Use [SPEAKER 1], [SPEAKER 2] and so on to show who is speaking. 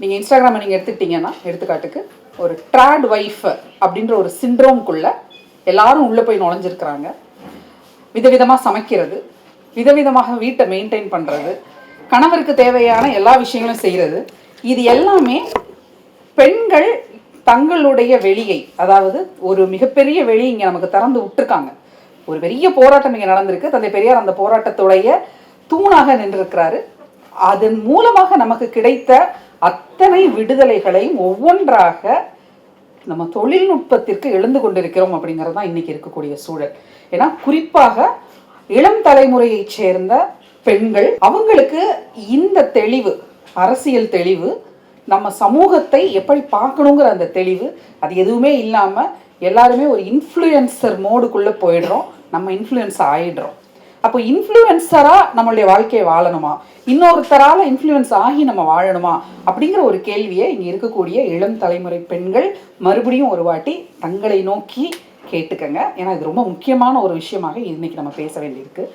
[SPEAKER 1] நீங்கள் இன்ஸ்டாகிராமை நீங்கள் எடுத்துக்கிட்டிங்கன்னா, எடுத்துக்காட்டுக்கு ஒரு ட்ராட் ஒய்ஃப் அப்படின்ற ஒரு சிண்ட்ரோம்குள்ளே எல்லாரும் உள்ளே போய் நுழைஞ்சிருக்கிறாங்க. விதவிதமாக சமைக்கிறது, விதவிதமாக வீட்டை மெயின்டைன் பண்ணுறது, கணவருக்கு தேவையான எல்லா விஷயங்களும் செய்கிறது. இது எல்லாமே பெண்கள் தங்களுடைய வெளியை, அதாவது ஒரு மிகப்பெரிய வெளி இங்கே நமக்கு திறந்து விட்டுருக்காங்க. ஒரு பெரிய போராட்டம் இங்கே நடந்திருக்கு. தந்தை பெரியார் அந்த போராட்டத்துடைய தூணாக நின்றிருக்கிறாரு. அதன் மூலமாக நமக்கு கிடைத்த அத்தனை விடுதலைகளையும் ஒவ்வொன்றாக நம்ம தொழில்நுட்பத்திற்கு எழுந்து கொண்டிருக்கிறோம் அப்படிங்கிறது தான் இன்னைக்கு இருக்கக்கூடிய சூழல். ஏன்னா குறிப்பாக இளம் தலைமுறையை சேர்ந்த பெண்கள், அவங்களுக்கு இந்த தெளிவு, அரசியல் தெளிவு, நம்ம சமூகத்தை எப்படி பார்க்கணுங்கிற அந்த தெளிவு, அது எதுவுமே இல்லாமல் எல்லாருமே ஒரு இன்ஃப்ளூயன்சர் மோடுக்குள்ளே போயிடுறோம். நம்ம இன்ஃப்ளூயன்ஸ் ஆகிடுறோம். அப்போ இன்ஃப்ளூயன்சராக நம்மளுடைய வாழ்க்கையை வாழணுமா, இன்னொருத்தரால் இன்ஃப்ளூயன்ஸ் ஆகி நம்ம வாழணுமா அப்படிங்கிற ஒரு கேள்வியை இங்கே இருக்கக்கூடிய இளம் தலைமுறை பெண்கள் மறுபடியும் ஒரு வாட்டி தங்களை நோக்கி கேட்டுக்கங்க. ஏன்னா இது ரொம்ப முக்கியமான ஒரு விஷயமாக இன்னைக்கு நம்ம பேச வேண்டியிருக்கு.